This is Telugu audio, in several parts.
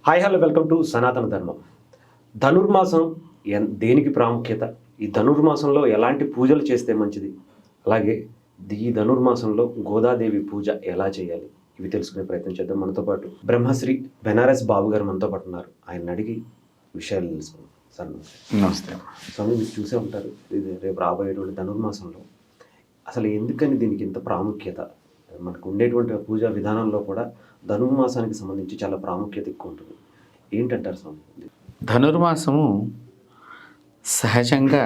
హాయ్ హలో వెల్కమ్ టు సనాతన ధర్మం. ధనుర్మాసం దేనికి ప్రాముఖ్యత, ఈ ధనుర్మాసంలో ఎలాంటి పూజలు చేస్తే మంచిది, అలాగే ఈ ధనుర్మాసంలో గోదాదేవి పూజ ఎలా చేయాలి, ఇవి తెలుసుకునే ప్రయత్నం చేద్దాం. మనతో పాటు బ్రహ్మశ్రీ బెనారస్ బాబు గారు మనతో పాటు ఉన్నారు. ఆయన అడిగి విషయాలు తెలుసుకుందాం. సార్ నమస్తే. స్వామి, మీరు చూసే ఉంటారు, ఇది రేపు రాబోయేటువంటి ధనుర్మాసంలో అసలు ఎందుకని దీనికి ఇంత ప్రాముఖ్యత, మనకు ఉండేటువంటి పూజా విధానంలో కూడా ధనుర్మాసానికి సంబంధించి చాలా ప్రాముఖ్యత ఎక్కువ ఉంటుంది. ఏంటంటారు స్వామి? ధనుర్మాసము సహజంగా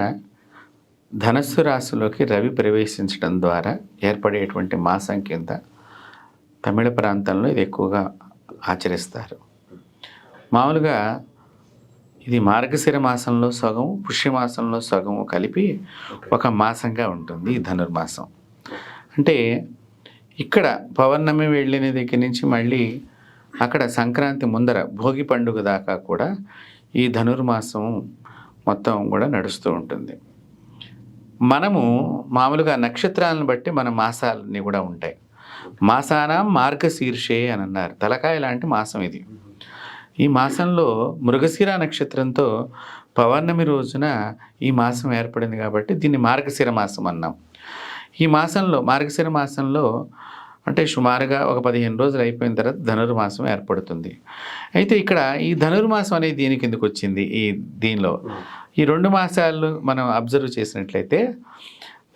ధనస్సు రాశిలోకి రవి ప్రవేశించడం ద్వారా ఏర్పడేటువంటి మాసం కింద తమిళ ప్రాంతంలో ఇది ఎక్కువగా ఆచరిస్తారు. మామూలుగా ఇది మార్గశిర మాసంలో సగం, పుష్యమాసంలో సగము కలిపి ఒక మాసంగా ఉంటుంది ఈ ధనుర్మాసం. అంటే ఇక్కడ పౌర్ణమి వెళ్ళిన దగ్గర నుంచి మళ్ళీ అక్కడ సంక్రాంతి ముందర భోగి పండుగ దాకా కూడా ఈ ధనుర్మాసం మొత్తం కూడా నడుస్తూ ఉంటుంది. మనము మామూలుగా నక్షత్రాలను బట్టి మన మాసాలన్నీ కూడా ఉంటాయి. మాసాన మార్గశీర్షే అని అన్నారు. తలకాయ లాంటి మాసం ఇది. ఈ మాసంలో మృగశిర నక్షత్రంతో పౌర్ణమి రోజున ఈ మాసం ఏర్పడింది కాబట్టి దీన్ని మార్గశిర మాసం అన్నాం. ఈ మాసంలో మార్గశిర మాసంలో అంటే సుమారుగా ఒక 15 రోజులు అయిపోయిన తర్వాత ధనుర్మాసం ఏర్పడుతుంది. అయితే ఇక్కడ ఈ ధనుర్మాసం అనేది దీనికి ఎందుకు వచ్చింది? దీనిలో ఈ 2 మాసాలు మనం అబ్జర్వ్ చేసినట్లయితే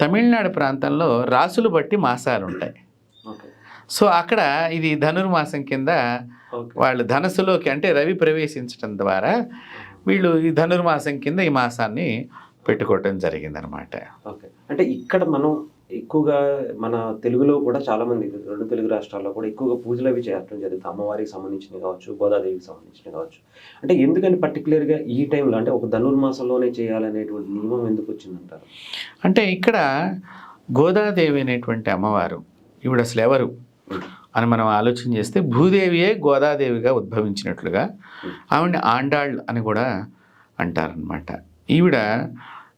తమిళనాడు ప్రాంతంలో రాసులు బట్టి మాసాలు ఉంటాయి. సో అక్కడ ఇది ధనుర్మాసం కింద వాళ్ళు ధనస్సులోకి అంటే రవి ప్రవేశించడం ద్వారా వీళ్ళు ఈ ధనుర్మాసం కింద ఈ మాసాన్ని పెట్టుకోవటం జరిగిందనమాట. ఓకే, అంటే ఇక్కడ మనం ఎక్కువగా మన తెలుగులో కూడా చాలామంది 2 తెలుగు రాష్ట్రాల్లో కూడా ఎక్కువగా పూజలు అవి చేయడం జరుగుతుంది. అమ్మవారికి సంబంధించినవి కావచ్చు, గోదాదేవికి సంబంధించినవి కావచ్చు. అంటే ఎందుకని పర్టికులర్గా ఈ టైంలో అంటే ఒక ధనుర్మాసంలోనే చేయాలనేటువంటి నియమం ఎందుకు వచ్చిందంటారు? అంటే ఇక్కడ గోదాదేవి అనేటువంటి అమ్మవారు ఈవిడ అసలు ఎవరు అని మనం ఆలోచన చేస్తే భూదేవియే గోదాదేవిగా ఉద్భవించినట్లుగా ఆవిడ ఆండాళ్ అని కూడా అంటారనమాట. ఈవిడ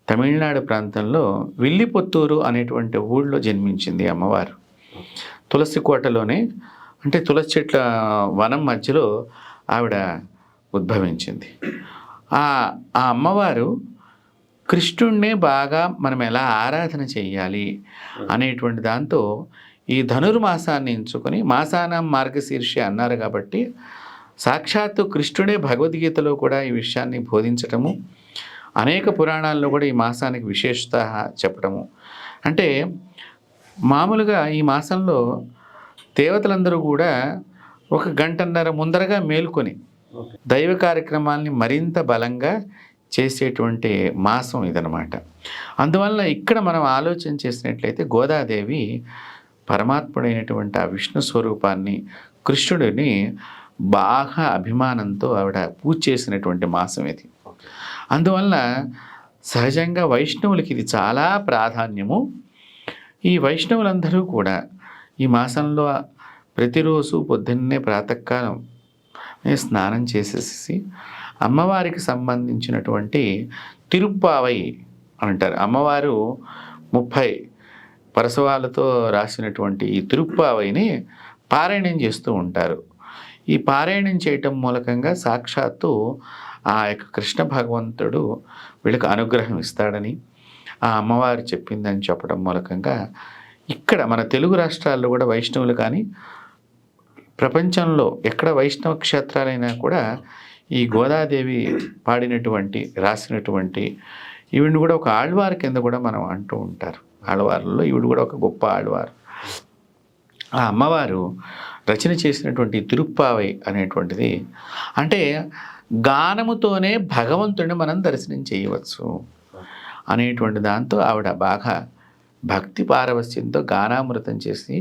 తమిళనాడు ప్రాంతంలో విల్లిపుత్తూరు అనేటువంటి ఊళ్ళో జన్మించింది అమ్మవారు. తులసి కోటలోనే అంటే తులసి చెట్ల వనం మధ్యలో ఆవిడ ఉద్భవించింది. ఆ అమ్మవారు కృష్ణుడినే బాగా మనం ఎలా ఆరాధన చేయాలి అనేటువంటి దాంతో ఈ ధనుర్మాసాన్ని ఎంచుకొని మాసానం మార్గశీర్ష అన్నారు కాబట్టి సాక్షాత్తు కృష్ణుడే భగవద్గీతలో కూడా ఈ విషయాన్ని బోధించటము, అనేక పురాణాల్లో కూడా ఈ మాసానికి విశేషత చెప్పడము. అంటే మామూలుగా ఈ మాసంలో దేవతలందరూ కూడా 1 గంటన్నర ముందరగా మేలుకొని దైవ కార్యక్రమాల్ని మరింత బలంగా చేసేటువంటి మాసం ఇదనమాట. అందువల్ల ఇక్కడ మనం ఆలోచన చేసినట్లయితే గోదాదేవి పరమాత్ముడైనటువంటి ఆ విష్ణు స్వరూపాన్ని, కృష్ణుడిని బాగా అభిమానంతో ఆవిడ పూజ చేసినటువంటి మాసం ఇది. అందువల్ల సహజంగా వైష్ణవులకి ఇది చాలా ప్రాధాన్యము. ఈ వైష్ణవులందరూ కూడా ఈ మాసంలో ప్రతిరోజు పొద్దున్నే ప్రాతకాలం స్నానం చేసేసి అమ్మవారికి సంబంధించినటువంటి తిరుప్పావై అంటారు. అమ్మవారు 30 పరసవాలతో రాసినటువంటి ఈ తిరుప్పావైని పారాయణం చేస్తూ ఉంటారు. ఈ పారాయణం చేయటం మూలకంగా సాక్షాత్తు ఆ యొక్క కృష్ణ భగవంతుడు వీళ్ళకి అనుగ్రహం ఇస్తాడని ఆ అమ్మవారు చెప్పిందని చెప్పడం మూలకంగా ఇక్కడ మన తెలుగు రాష్ట్రాల్లో కూడా వైష్ణవులు కానీ ప్రపంచంలో ఎక్కడ వైష్ణవ క్షేత్రాలైనా కూడా ఈ గోదాదేవి పాడినటువంటి రాసినటువంటి ఈవిడిని కూడా ఒక ఆళ్వారు కింద కూడా మనం అంటూ ఉంటారు. ఆళ్వార్లలో ఈవిడ కూడా ఒక గొప్ప ఆళ్వారు. ఆ అమ్మవారు రచన చేసినటువంటి తిరుప్పావై అనేటువంటిది అంటే గానముతోనే భగవంతుడిని మనం దర్శనం చేయవచ్చు అనేటువంటి దాంతో ఆవిడ బాగా భక్తి పారవస్యంతో గానామృతం చేసి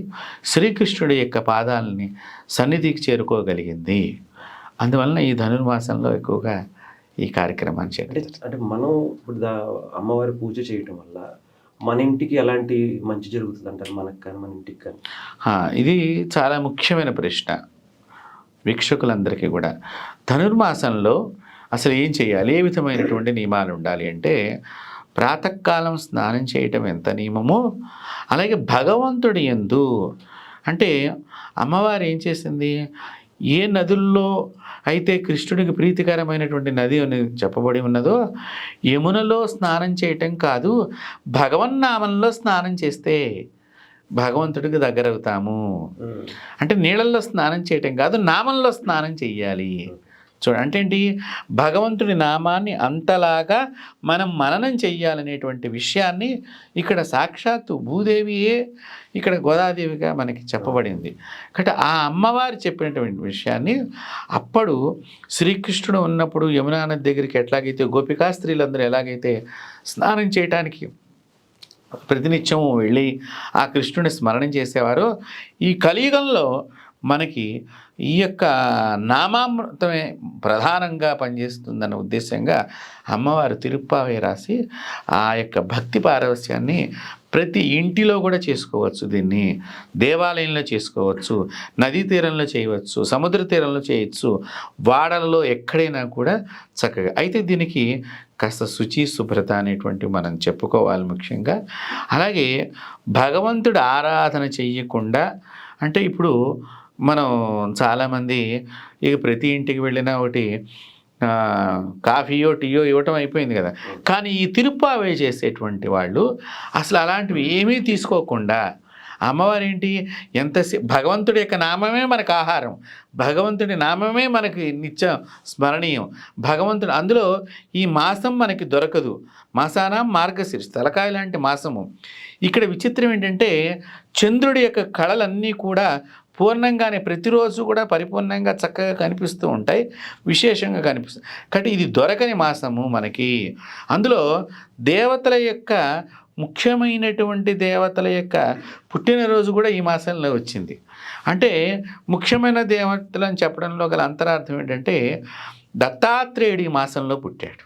శ్రీకృష్ణుడి యొక్క పాదాలని సన్నిధికి చేరుకోగలిగింది. అందువలన ఈ ధనుర్మాసంలో ఎక్కువగా ఈ కార్యక్రమాన్ని చేయడం. అంటే మనం ఇప్పుడు అమ్మవారి పూజ చేయటం వల్ల మన ఇంటికి ఎలాంటి మంచి జరుగుతుంది అంటారు, మనకు కానీ మన ఇంటికి కానీ? ఇది చాలా ముఖ్యమైన ప్రశ్న వీక్షకులందరికీ కూడా. ధనుర్మాసంలో అసలు ఏం చేయాలి, ఏ విధమైనటువంటి నియమాలు ఉండాలి అంటే ప్రాతకాలం స్నానం చేయటం ఎంత నియమమో అలాగే భగవంతుడి యందు అంటే అమ్మవారు ఏం చేసింది, ఏ నదుల్లో అయితే కృష్ణుడికి ప్రీతికరమైనటువంటి నది అని చెప్పబడి ఉన్నదో యమునలో స్నానం చేయటం కాదు, భగవన్నామంలో స్నానం చేస్తే భగవంతుడికి దగ్గర అవుతాము. అంటే నీళ్ళల్లో స్నానం చేయటం కాదు, నామంలో స్నానం చెయ్యాలి. చూడండి, అంటే ఏంటి, భగవంతుడి నామాన్ని అంతలాగా మనం మననం చెయ్యాలనేటువంటి విషయాన్ని ఇక్కడ సాక్షాత్తు భూదేవియే ఇక్కడ గోదాదేవిగా మనకి చెప్పబడింది. కాబట్టి ఆ అమ్మవారు చెప్పినటువంటి విషయాన్ని అప్పుడు శ్రీకృష్ణుడు ఉన్నప్పుడు యమునా నది దగ్గరికి ఎట్లాగైతే గోపికా స్త్రీలందరూ ఎలాగైతే స్నానం చేయటానికి ప్రతినిత్యం వెళ్ళి ఆ కృష్ణుని స్మరణం చేసేవారో, ఈ కలియుగంలో మనకి ఈ యొక్క నామామృతమే ప్రధానంగా పనిచేస్తుందన్న ఉద్దేశంగా అమ్మవారు తిరుప్పావై రాసి ఆ యొక్క భక్తి పారవస్యాన్ని ప్రతి ఇంటిలో కూడా చేసుకోవచ్చు. దీన్ని దేవాలయంలో చేసుకోవచ్చు, నదీ తీరంలో చేయవచ్చు, సముద్ర తీరంలో చేయొచ్చు, వాడలలో ఎక్కడైనా కూడా చక్కగా. అయితే దీనికి కాస్త శుచి శుభ్రత అనేటువంటి మనం చెప్పుకోవాలి ముఖ్యంగా. అలాగే భగవంతుడు ఆరాధన చెయ్యకుండా, అంటే ఇప్పుడు మనం చాలామంది ఇక ప్రతి ఇంటికి వెళ్ళినా ఒకటి కాఫీయో టీయో ఇవ్వటం అయిపోయింది కదా. కానీ ఈ తిరుప్పావై చేసేటువంటి వాళ్ళు అసలు అలాంటివి ఏమీ తీసుకోకుండా అమ్మవారు ఏంటి, భగవంతుడి యొక్క నామమే మనకు ఆహారం, భగవంతుడి నామమే మనకి నిత్యం స్మరణీయం. భగవంతుడు అందులో ఈ మాసం మనకి దొరకదు. మాసానాం మార్గశిర్ష, తలకాయ లాంటి మాసము. ఇక్కడ విచిత్రం ఏంటంటే చంద్రుడి యొక్క కళలన్నీ కూడా పూర్ణంగానే ప్రతిరోజు కూడా పరిపూర్ణంగా చక్కగా కనిపిస్తూ ఉంటాయి, విశేషంగా కనిపిస్తాయి. కాబట్టి ఇది దొరకని మాసము మనకి. అందులో దేవతల యొక్క ముఖ్యమైనటువంటి దేవతల యొక్క పుట్టినరోజు కూడా ఈ మాసంలో వచ్చింది. అంటే ముఖ్యమైన దేవతలు అని చెప్పడంలో గల అంతరార్థం ఏంటంటే దత్తాత్రేయుడు ఈ మాసంలో పుట్టాడు,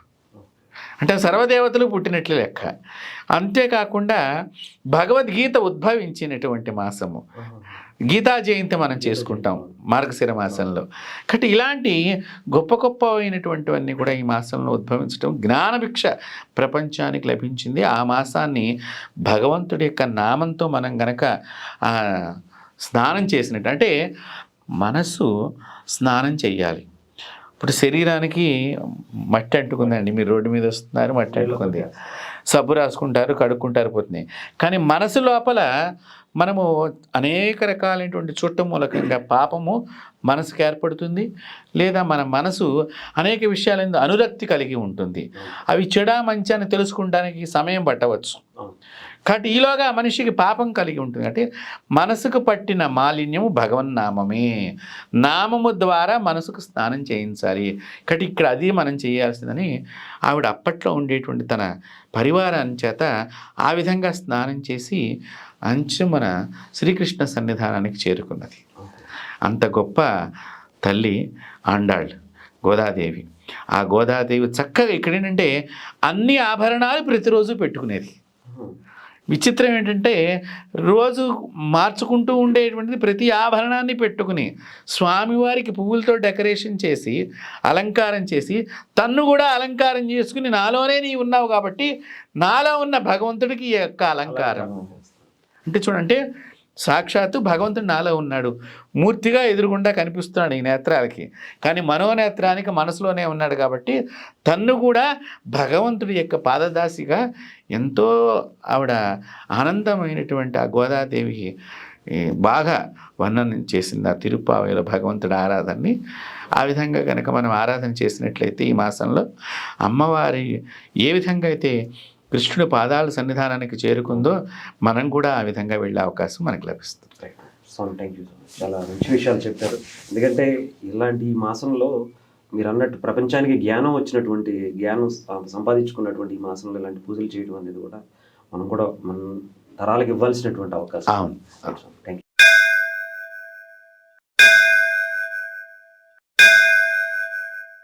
అంటే సర్వదేవతలు పుట్టినట్లు లెక్క. అంతేకాకుండా భగవద్గీత ఉద్భవించినటువంటి మాసము, గీతా జయంతి మనం చేసుకుంటాం మార్గశిర మాసంలో. కాబట్టి ఇలాంటి గొప్ప గొప్ప అయినటువంటివన్నీ కూడా ఈ మాసంలో ఉద్భవించడం, జ్ఞానభిక్ష ప్రపంచానికి లభించింది. ఆ మాసాన్ని భగవంతుడి యొక్క నామంతో మనం గనక స్నానం చేసినట్టు, అంటే మనసు స్నానం చెయ్యాలి. ఇప్పుడు శరీరానికి మట్టి అంటుకుందండి, మీరు రోడ్డు మీద వస్తున్నారు, మట్టి అంటుకుంది, సబ్బు రాసుకుంటారు, కడుక్కుంటారు, పోతున్నాయి. కానీ మనసు లోపల మనము అనేక రకాలైనటువంటి చుట్టమూలకంగా పాపము మనసుకు ఏర్పడుతుంది, లేదా మన మనసు అనేక విషయాల అనురక్తి కలిగి ఉంటుంది. అవి చెడా మంచి అని తెలుసుకుంటానికి సమయం పట్టవచ్చు. కాబట్టి ఈలోగా మనిషికి పాపం కలిగి ఉంటుంది. అంటే మనసుకు పట్టిన మాలిన్యము భగవన్నామమే, నామము ద్వారా మనసుకు స్నానం చేయించాలి. కాబట్టి ఇక్కడ అది మనం చేయాల్సిందని ఆవిడ అప్పట్లో ఉండేటువంటి తన పరివారాన్ని చేత ఆ విధంగా స్నానం చేసి మన శ్రీకృష్ణ సన్నిధానానికి చేరుకున్నది. అంత గొప్ప తల్లి ఆండాళ్ గోదాదేవి. ఆ గోదాదేవి చక్కగా ఇక్కడ ఏంటంటే అన్ని ఆభరణాలు ప్రతిరోజు పెట్టుకునేది. విచిత్రం ఏంటంటే రోజు మార్చుకుంటూ ఉండేటువంటిది, ప్రతి ఆభరణాన్ని పెట్టుకుని స్వామివారికి పువ్వులతో డెకరేషన్ చేసి అలంకారం చేసి తన్ను కూడా అలంకారం చేసుకుని, నాలోనే నీ ఉన్నావు కాబట్టి నాలో ఉన్న భగవంతుడికి ఈ యొక్క అలంకారం అంటే చూడంటే సాక్షాత్తు భగవంతుడు నాలో ఉన్నాడు, మూర్తిగా ఎదురుగుండా కనిపిస్తున్నాడు ఈ నేత్రాలకి, కానీ మనోనేత్రానికి మనసులోనే ఉన్నాడు కాబట్టి తన్ను కూడా భగవంతుడి యొక్క పాదదాసిగా ఎంతో ఆవిడ ఆనందమైనటువంటి ఆ గోదాదేవికి బాగా వర్ణన చేసింది ఆ తిరుప్పావైలో భగవంతుడి ఆరాధనని. ఆ విధంగా కనుక మనం ఆరాధన చేసినట్లయితే ఈ మాసంలో అమ్మవారి ఏ విధంగా అయితే కృష్ణుడి పాదాల సన్నిధానానికి చేరుకుందో మనం కూడా ఆ విధంగా వెళ్ళే అవకాశం మనకు లభిస్తుంది. Thank you. చాలా మంచి విషయాలు చెప్పారు. ఎందుకంటే ఇలాంటి ఈ మాసంలో మీరు అన్నట్టు ప్రపంచానికి జ్ఞానం వచ్చినటువంటి, జ్ఞానం సంపాదించుకున్నటువంటి ఈ మాసంలో ఇలాంటి పూజలు చేయడం అనేది కూడా మనం కూడా మన తరాలకు ఇవ్వాల్సినటువంటి అవకాశం. అవును. Thank you.